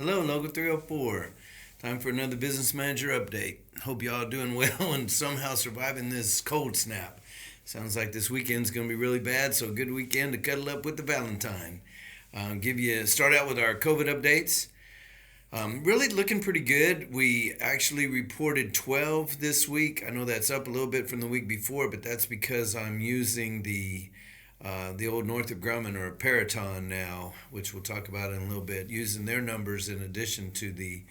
Hello, Logo 304. Time for another business manager update. Hope y'all doing well and somehow surviving this cold snap. Sounds like this weekend's going to be really bad, so a good weekend to cuddle up with the Valentine. Start out with our COVID updates. Really looking pretty good. We actually reported 12 this week. I know that's up a little bit from the week before, but that's because I'm using the old Northrop Grumman or Peraton now, which we'll talk about in a little bit, using their numbers in addition to the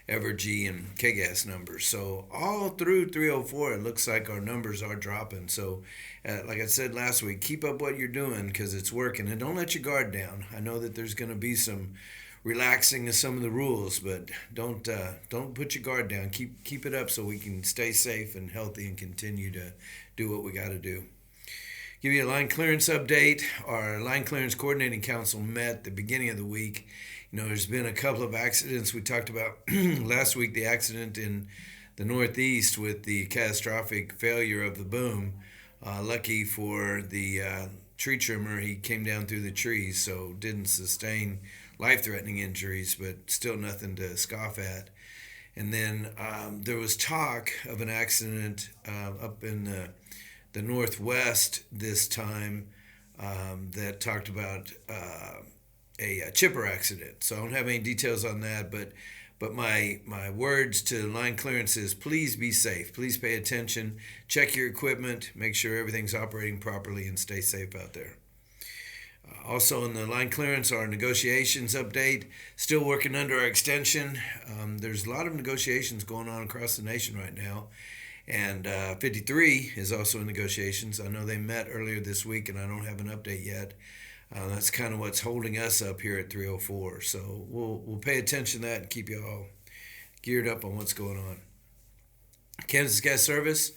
Evergy and KGAS numbers. So all through 304, it looks like our numbers are dropping. So, like I said last week, keep up what you're doing because it's working, and don't let your guard down. I know that there's going to be some relaxing of some of the rules, but don't put your guard down. Keep it up so we can stay safe and healthy and continue to do what we got to do. Give you a line clearance update. Our line clearance coordinating council met the beginning of the week. There's been a couple of accidents we talked about last week. The accident in the Northeast with the catastrophic failure of the boom. Lucky for the tree trimmer, he came down through the trees, so didn't sustain life-threatening injuries, but still nothing to scoff at. And then there was talk of an accident up in the Northwest this time that talked about a chipper accident. So I don't have any details on that, but my words to line clearance is please be safe. Please pay attention. Check your equipment. Make sure everything's operating properly and stay safe out there. Also in the line clearance, our negotiations update. Still working under our extension. There's a lot of negotiations going on across the nation right now. And 53 is also in negotiations. I know they met earlier this week, and I don't have an update yet. That's kind of what's holding us up here at 304. So we'll pay attention to that and keep you all geared up on what's going on. Kansas Gas Service.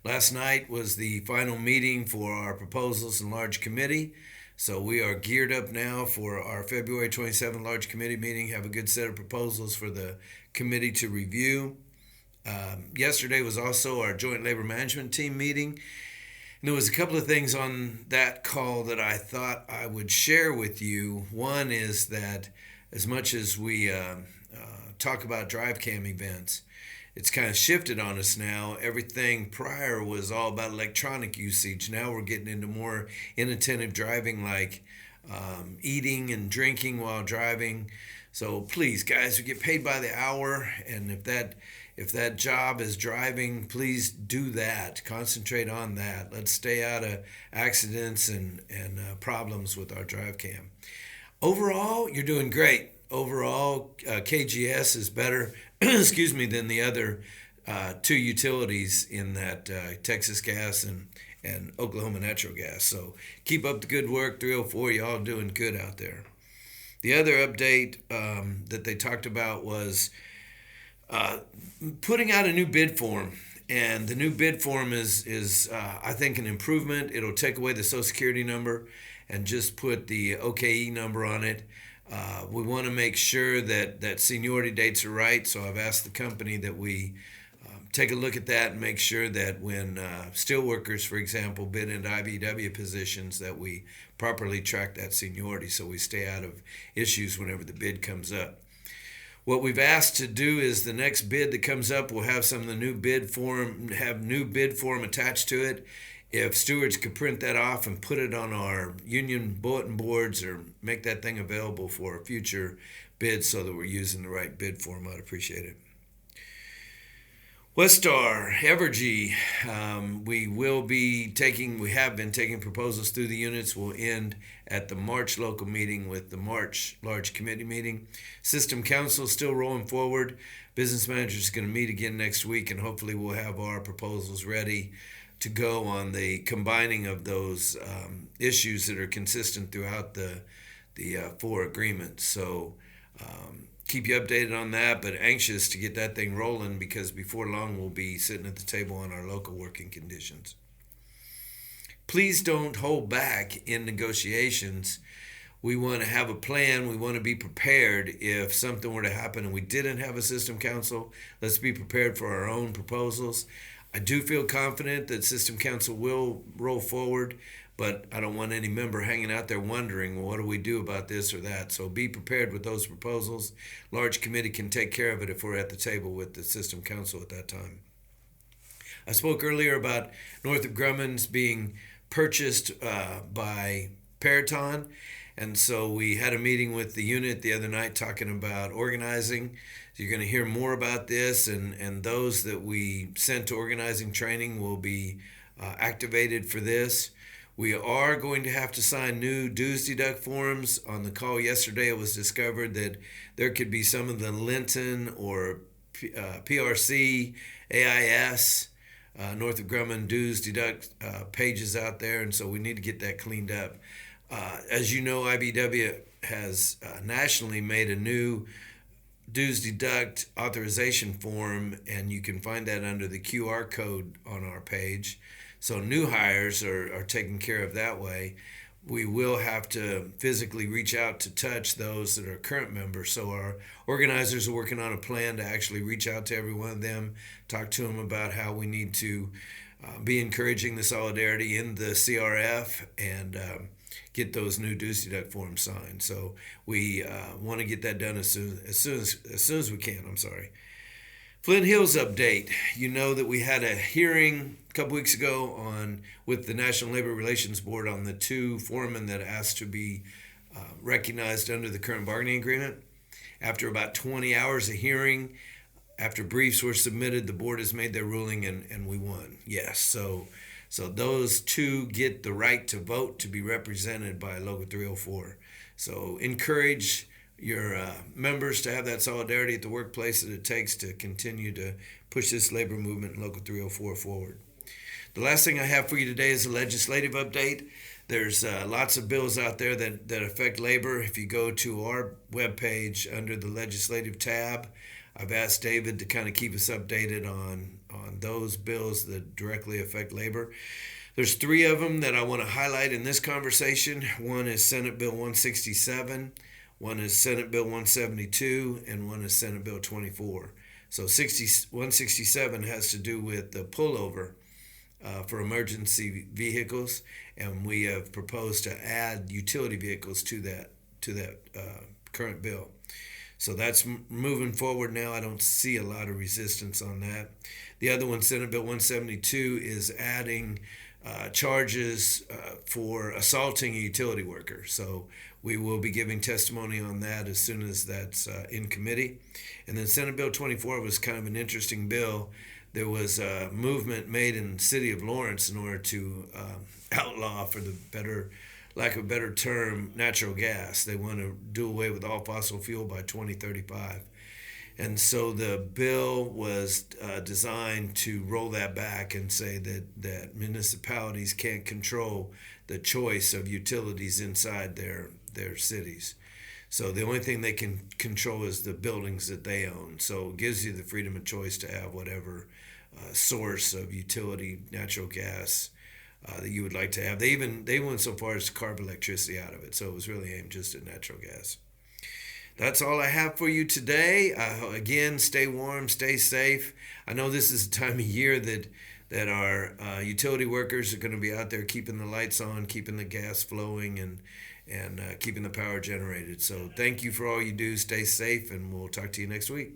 Last night was the final meeting for our proposals and large committee. So we are geared up now for our February 27th large committee meeting. Have a good set of proposals for the committee to review. Yesterday was also our joint labor management team meeting. And there was a couple of things on that call that I thought I would share with you. One is that as much as we talk about drive cam events, it's kind of shifted on us now. Everything prior was all about electronic usage. Now we're getting into more inattentive driving, like eating and drinking while driving. So please, guys, we get paid by the hour, and if that job is driving, please do that. Concentrate on that. Let's stay out of accidents and problems with our drive cam. Overall, you're doing great. Overall, KGS is better, excuse me, than the other two utilities in that Texas Gas and Oklahoma Natural Gas. So keep up the good work, 304. Y'all doing good out there. The other update that they talked about was putting out a new bid form. And the new bid form is I think, an improvement. It'll take away the Social Security number and just put the OKE number on it. We want to make sure that seniority dates are right. So I've asked the company that we take a look at that and make sure that when steelworkers, for example, bid into IBEW positions, that we properly track that seniority so we stay out of issues whenever the bid comes up. What we've asked to do is the next bid that comes up will have some of the new bid form attached to it. If stewards could print that off and put it on our union bulletin boards or make that thing available for future bids so that we're using the right bid form, I'd appreciate it. Westar, Evergy, we have been taking proposals through the units. We'll end at the March local meeting with the March large committee meeting. System Council still rolling forward. Business manager is going to meet again next week, and hopefully we'll have our proposals ready to go on the combining of those issues that are consistent throughout the four agreements. So keep you updated on that, but anxious to get that thing rolling because before long we'll be sitting at the table on our local working conditions. Please don't hold back in negotiations. We want to have a plan. We want to be prepared if something were to happen and we didn't have a system council. Let's be prepared for our own proposals. I do feel confident that system council will roll forward, but I don't want any member hanging out there wondering, well, what do we do about this or that? So be prepared with those proposals. Large committee can take care of it if we're at the table with the system council at that time. I spoke earlier about Northrop Grumman's being purchased by Peraton. And so we had a meeting with the unit the other night talking about organizing. So you're going to hear more about this, and those that we sent to organizing training will be activated for this. We are going to have to sign new dues deduct forms. On the call yesterday, it was discovered that there could be some of the Linton or PRC, AIS, Northrop Grumman dues deduct pages out there, and so we need to get that cleaned up. As you know, IBW has nationally made a new dues deduct authorization form, and you can find that under the QR code on our page. So new hires are taken care of that way. We will have to physically reach out to touch those that are current members. So our organizers are working on a plan to actually reach out to every one of them, talk to them about how we need to be encouraging the solidarity in the CRF, and get those new dues deduct forms signed. So we want to get that done as soon as we can. I'm sorry. Flint Hills update. You know that we had a hearing a couple weeks ago with the National Labor Relations Board on the two foremen that asked to be recognized under the current bargaining agreement. After about 20 hours of hearing, after briefs were submitted, the board has made their ruling, and we won. Yes, so those two get the right to vote to be represented by Local 304. So encourage your members to have that solidarity at the workplace that it takes to continue to push this labor movement in Local 304 forward. The last thing I have for you today is a legislative update. There's lots of bills out there that affect labor. If you go to our webpage under the legislative tab, I've asked David to kind of keep us updated on those bills that directly affect labor. There's three of them that I want to highlight in this conversation. One is Senate Bill 167, one is Senate Bill 172, and one is Senate Bill 24. So 167 has to do with the pullover for emergency vehicles, and we have proposed to add utility vehicles to that current bill. So that's moving forward now. I don't see a lot of resistance on that. The other one, Senate Bill 172, is adding charges for assaulting a utility worker. So we will be giving testimony on that as soon as that's in committee. And then Senate Bill 24 was kind of an interesting bill. There was a movement made in the city of Lawrence in order to outlaw, for the lack of a better term, natural gas. They want to do away with all fossil fuel by 2035. And so the bill was designed to roll that back and say that municipalities can't control the choice of utilities inside their cities. So the only thing they can control is the buildings that they own. So it gives you the freedom of choice to have whatever source of utility, natural gas, that you would like to have. They went so far as to carve electricity out of it. So it was really aimed just at natural gas. That's all I have for you today. Again, stay warm, stay safe. I know this is a time of year that our utility workers are going to be out there keeping the lights on, keeping the gas flowing, and keeping the power generated. So thank you for all you do. Stay safe, and we'll talk to you next week.